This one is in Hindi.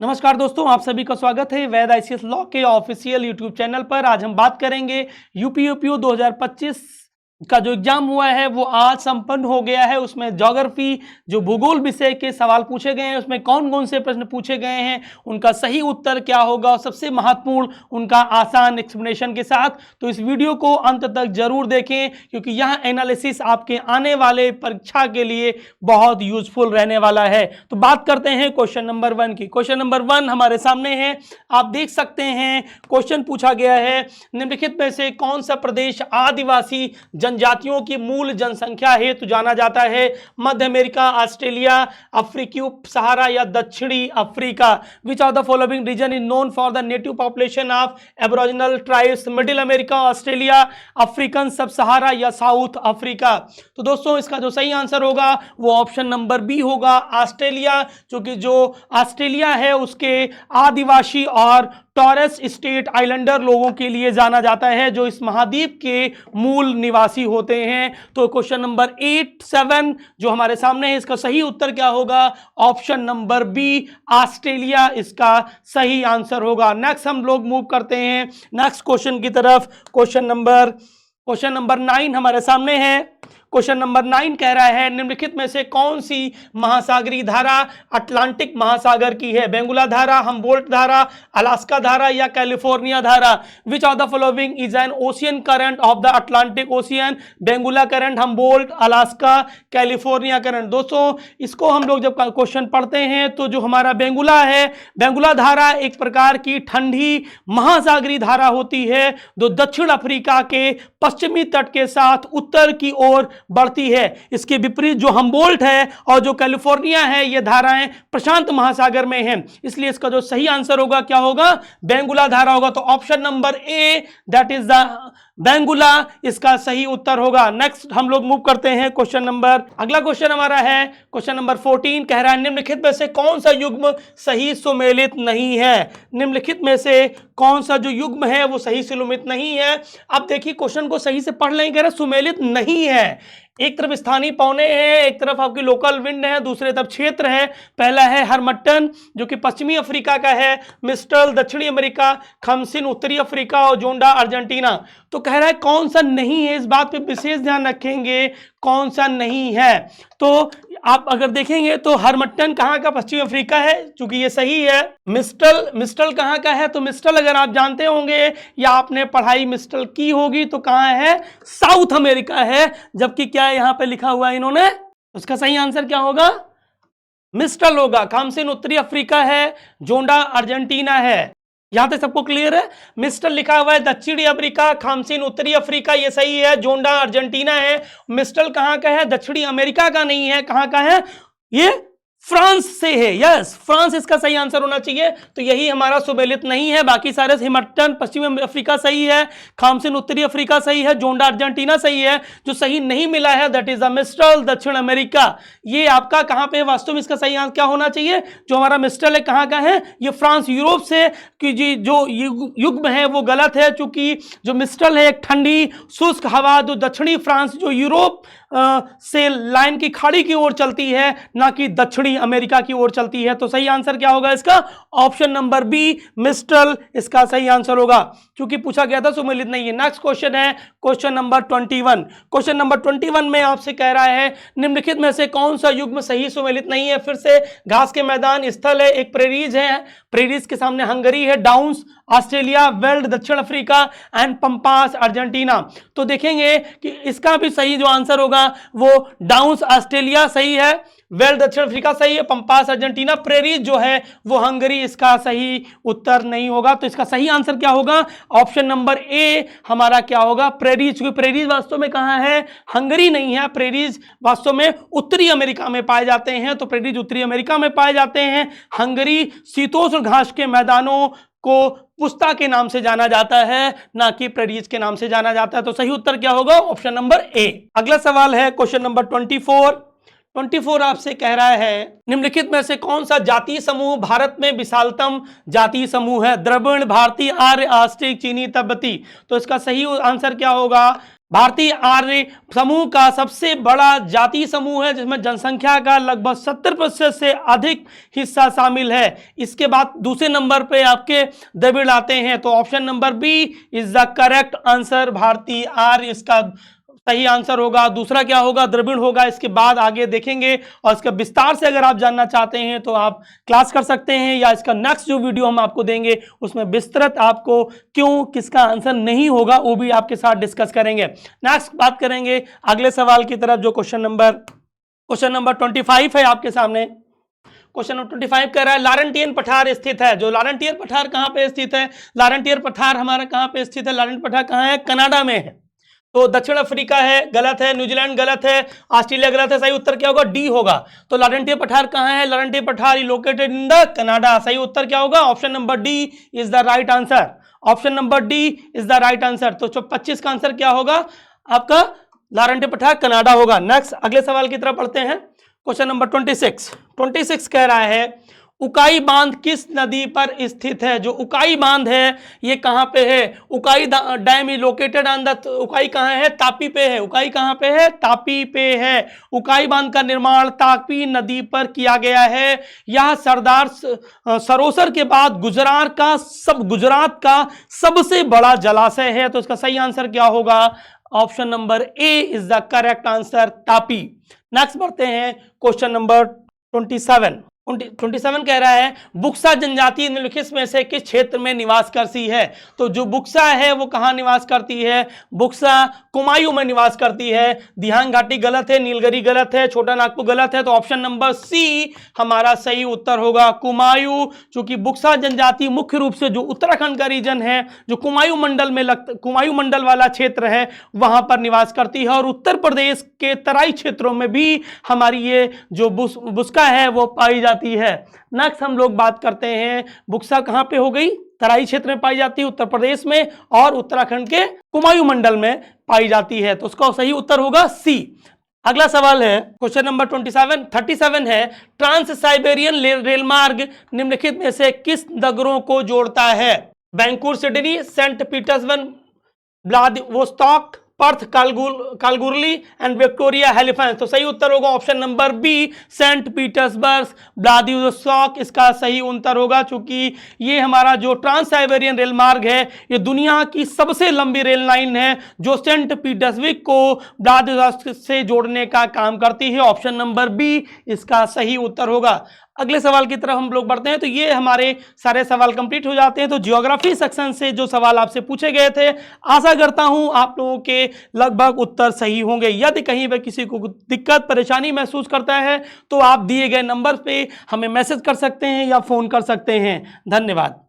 नमस्कार दोस्तों, आप सभी का स्वागत है वैद आईसीएस लॉ के ऑफिशियल यूट्यूब चैनल पर। आज हम बात करेंगे यूपीयूपीयू 2025 का जो एग्जाम हुआ है वो आज संपन्न हो गया है। उसमें ज्योग्राफी जो भूगोल विषय के सवाल पूछे गए हैं, उसमें कौन कौन से प्रश्न पूछे गए हैं, उनका सही उत्तर क्या होगा और सबसे महत्वपूर्ण उनका आसान एक्सप्लेनेशन के साथ। तो इस वीडियो को अंत तक जरूर देखें क्योंकि यह एनालिसिस आपके आने वाले परीक्षा के लिए बहुत यूजफुल रहने वाला है। तो बात करते हैं क्वेश्चन नंबर 1 की। क्वेश्चन नंबर 1 हमारे सामने है, आप देख सकते हैं। क्वेश्चन पूछा गया है, निम्नलिखित में से कौन सा प्रदेश आदिवासी जनजातियों की मूल जनसंख्या हेतु जाना जाता है? मध्य अमेरिका, ऑस्ट्रेलिया, अफ्रीकी उप सहारा या दक्षिणी Africa? Which of the following region is known for the native population of aboriginal tribes? Middle America, Australia, African sub Sahara या साउथ अफ्रीका? तो दोस्तों इसका जो सही आंसर होगा वो ऑप्शन नंबर बी होगा, ऑस्ट्रेलिया। क्योंकि जो ऑस्ट्रेलिया है उसके आदिवासी और टॉरेस स्टेट आइलैंडर लोगों के लिए जाना जाता है जो इस महाद्वीप के मूल निवासी होते हैं। तो क्वेश्चन नंबर 8, 7 जो हमारे सामने है, इसका सही उत्तर क्या होगा? ऑप्शन नंबर बी, ऑस्ट्रेलिया इसका सही आंसर होगा। नेक्स्ट हम लोग मूव करते हैं नेक्स्ट क्वेश्चन की तरफ। क्वेश्चन नंबर 9 हमारे सामने है। क्वेश्चन नंबर 9 कह रहा है, निम्नलिखित में से कौन सी महासागरीय धारा अटलांटिक महासागर की है? बेंगुला धारा, हम्बोल्ट धारा, अलास्का धारा या कैलिफोर्निया धारा? विच of the following is an ocean current of the Atlantic ocean? Benguela current, Humboldt, Alaska, California current? दोस्तों इसको हम लोग जब क्वेश्चन पढ़ते हैं तो जो हमारा बेंगुला है, बेंगुला धारा एक प्रकार की ठंडी महासागरीय धारा होती है जो दक्षिण अफ्रीका के पश्चिमी तट के साथ उत्तर की ओर बढ़ती है। इसके विपरीत जो हम्बोल्ट है और जो कैलिफोर्निया है ये धाराएं प्रशांत महासागर में हैं। इसलिए इसका जो सही आंसर होगा क्या होगा? बेंगुला धारा होगा। तो option number A that is the Benguela इसका सही उत्तर होगा। नेक्स्ट हम लोग मूव करते हैं अगला क्वेश्चन हमारा है क्वेश्चन नंबर 14 कह रहा है, निम्नलिखित में से कौन सा युग्म सही सुमेलित नहीं है? निम्नलिखित में से कौन सा जो युग्म है वो सही सुमेलित नहीं है? अब देखिए क्वेश्चन को सही से पढ़ लें, कह रहा सुमेलित नहीं है। एक तरफ स्थानीय पौने हैं, एक तरफ आपकी लोकल विंड है, दूसरे तरफ क्षेत्र है। पहला है हरमट्टन जो कि पश्चिमी अफ्रीका का है, मिस्टल दक्षिणी अमेरिका, खमसिन उत्तरी अफ्रीका और जोंडा अर्जेंटीना। तो कह रहा है कौन सा नहीं है, इस बात पे विशेष ध्यान रखेंगे कौन सा नहीं है। तो आप अगर देखेंगे तो हरमट्टन कहाँ का? पश्चिमी अफ्रीका है, चूंकि ये सही है। मिस्टल कहाँ का है? तो मिस्टल अगर आप जानते होंगे या आपने पढ़ाई मिस्टल की होगी तो कहाँ है? साउथ अमेरिका है। जबकि क्या यहाँ पे लिखा हुआ है इन्होंने, उसका सही आंसर क्या होगा? मिस्टल होगा। खामसिन उत्तरी अफ्रीका है, जोंडा अर्जेंटीना है। यहां तक सबको क्लियर है? मिस्टल लिखा हुआ है दक्षिणी अफ्रीका, खामसिन उत्तरी अफ्रीका ये सही है, जोंडा अर्जेंटीना है। मिस्टल कहां का है? दक्षिणी अमेरिका का नहीं है, कहां का है? ये फ्रांस से है। यस, फ्रांस इसका सही आंसर होना चाहिए। तो यही हमारा सुमेलित नहीं है। बाकी सारे हिमट्टन पश्चिमी अफ्रीका सही है, खामसिन उत्तरी अफ्रीका सही है, जोंडा अर्जेंटीना सही है। जो सही नहीं मिला है दैट इज द मिस्टल दक्षिण अमेरिका। ये आपका कहां पे वास्तव में इसका सही आंसर क्या होना चाहिए? जो हमारा मिस्टल है कहां का है? ये फ्रांस यूरोप से कि जी जो युग्म है वो गलत है। चूंकि जो मिस्टल है एक ठंडी शुष्क हवा जो दक्षिणी फ्रांस जो यूरोप से लाइन की खाड़ी की ओर चलती है, ना कि दक्षिणी अमेरिका की ओर चलती है। तो सही आंसर क्या होगा इसका? ऑप्शन नंबर बी, मिस्टल इसका सही आंसर होगा। क्योंकि पूछा गया था सुमेलित नहीं है। नेक्स्ट क्वेश्चन है क्वेश्चन नंबर 21। क्वेश्चन नंबर 21 में आपसे कह रहा है, निम्नलिखित में से कौन सा युग्म सही सुमेलित नहीं है? फिर से घास के मैदान स्थल है, एक प्रेरीज है, प्रेरीज के सामने हंगरी है, डाउन्स ऑस्ट्रेलिया, वेल्ड दक्षिण अफ्रीका एंड पंपास अर्जेंटीना। तो देखेंगे कि इसका भी सही जो आंसर होगा वो डाउन्स ऑस्ट्रेलिया सही है, वेल्ड दक्षिण अफ्रीका सही है, पंपास अर्जेंटीना, प्रेरीज जो है वो हंगरी इसका सही उत्तर नहीं होगा। तो इसका सही आंसर क्या होगा? ऑप्शन नंबर ए हमारा क्या होगा? प्रेरीज। क्योंकि प्रेरीज वास्तव में कहां है? हंगरी नहीं है। प्रेरीज वास्तव में उत्तरी अमेरिका में पाए जाते हैं। तो प्रेरीज उत्तरी अमेरिका में पाए जाते हैं। हंगरी शीतोष्ण घास के मैदानों को पुस्ता के नाम से जाना जाता है, ना कि प्रेरीज के नाम से जाना जाता है। तो सही उत्तर क्या होगा? Option number A. अगला सवाल है क्वेश्चन नंबर 24 आपसे कह रहा है, निम्नलिखित में से कौन सा जातीय समूह भारत में विशालतम जातीय समूह है? द्रविड़, भारतीय, आर्य, आस्ट्रिक, चीनी, तिब्बती? तो इसका सही आंसर क्या होगा? भारतीय आर्य समूह का सबसे बड़ा जातीय समूह है जिसमें जनसंख्या का लगभग 70% से अधिक हिस्सा शामिल है। इसके बाद दूसरे नंबर पे आपके द्रविड़ आते हैं, तो option number B is the correct answer, भारतीय आर्य इसका सही आंसर होगा। दूसरा क्या होगा, द्रविड़ होगा। इसके बाद आगे देखेंगे और इसका विस्तार से अगर आप जानना चाहते हैं तो आप क्लास कर सकते हैं, या इसका नेक्स्ट जो वीडियो हम आपको देंगे उसमें विस्तृत आपको क्यों किसका आंसर नहीं होगा वो भी आपके साथ डिस्कस करेंगे। नेक्स्ट बात करेंगे अगले सवाल की तरफ, जो क्वेश्चन नंबर 25 है आपके सामने। क्वेश्चन नंबर 25 कह रहा है लारेंटियन पठार स्थित है। जो लारेंटियन पठार कहां पे स्थित है, लारेंटियन पठार हमारा कहां पे स्थित है, लारेंटियन पठार कहां है, कनाडा में है। तो दक्षिण अफ्रीका है, गलत है। न्यूजीलैंड गलत है। ऑस्ट्रेलिया गलत है। सही उत्तर क्या होगा, डी होगा। तो लारेंटियन पठार कहां है, लारेंटियन पठार लोकेटेड इन द कनाडा। सही उत्तर क्या होगा, option number D is the right answer. Option number D is the right answer. तो 25 का आंसर क्या होगा आपका, लारेंटियन पठार कनाडा होगा। नेक्स्ट अगले सवाल की तरफ पढ़ते हैं। क्वेश्चन नंबर 26 कह रहा है उकाई बांध किस नदी पर स्थित है। जो उकाई बांध है ये कहां पे है, Ukai dam is located on the, Ukai कहां है, तापी पे है। उकाई कहां पे है, तापी पे है। उकाई बांध का निर्माण तापी नदी पर किया गया है। यह सरदार सरोवर के बाद गुजरात का सबसे बड़ा जलाशय है। तो इसका सही आंसर क्या होगा, option number A is the correct answer, Tapi. Next बढ़ते हैं क्वेश्चन नंबर 27 कह रहा है बुक्सा जनजाति निम्नलिखित में से किस क्षेत्र में निवास करती है। तो जो बुक्सा है वो कहां निवास करती है, बुक्सा कुमायूं में निवास करती है। दिहांग घाटी गलत है, नीलगिरी गलत है, छोटा नागपुर गलत है। तो ऑप्शन नंबर सी हमारा सही उत्तर होगा, कुमायूं। चूंकि बुक्सा जनजाति मुख्य रूप से जो उत्तराखंड का रीजन है, जो कुमायूं मंडल वाला क्षेत्र है वहां पर निवास करती है। और उत्तर प्रदेश के तराई क्षेत्रों में भी हमारी ये जो बुस्का है वो पाई जाती है। नेक्स्ट हम लोग बात करते हैं बुक्सा कहां पे हो गई, तराई क्षेत्र में पाई जाती है उत्तर प्रदेश में, और उत्तराखंड के कुमायूं मंडल में पाई जाती है। तो उसका सही उत्तर होगा सी। अगला सवाल है क्वेश्चन नंबर 37 है ट्रांस साइबेरियन रेल मार्ग निम्नलिखित में से किस नगरों को जोड़ता है। Vancouver Sydney, Saint Petersburg, Vladivostok, Perth Kalgoorlie and Victoria Halifax. तो सही उत्तर होगा option number B, Saint Petersburg, Vladivostok इसका सही उत्तर होगा। चूंकि ये हमारा जो ट्रांस साइबेरियन रेल मार्ग है ये दुनिया की सबसे लंबी रेल लाइन है जो सेंट पीटर्सबर्ग को व्लादिवोस्टॉक से जोड़ने का काम करती है। ऑप्शन नंबर बी इसका सही उत्तर होगा। अगले सवाल की तरफ हम लोग बढ़ते हैं। तो ये हमारे सारे सवाल कंप्लीट हो जाते हैं। तो ज्योग्राफी सेक्शन से जो सवाल आपसे पूछे गए थे आशा करता हूं आप लोगों के लगभग उत्तर सही होंगे। यदि कहीं पर किसी को दिक्कत परेशानी महसूस करता है तो आप दिए गए नंबर पे हमें मैसेज कर सकते हैं या फोन कर सकते हैं। धन्यवाद।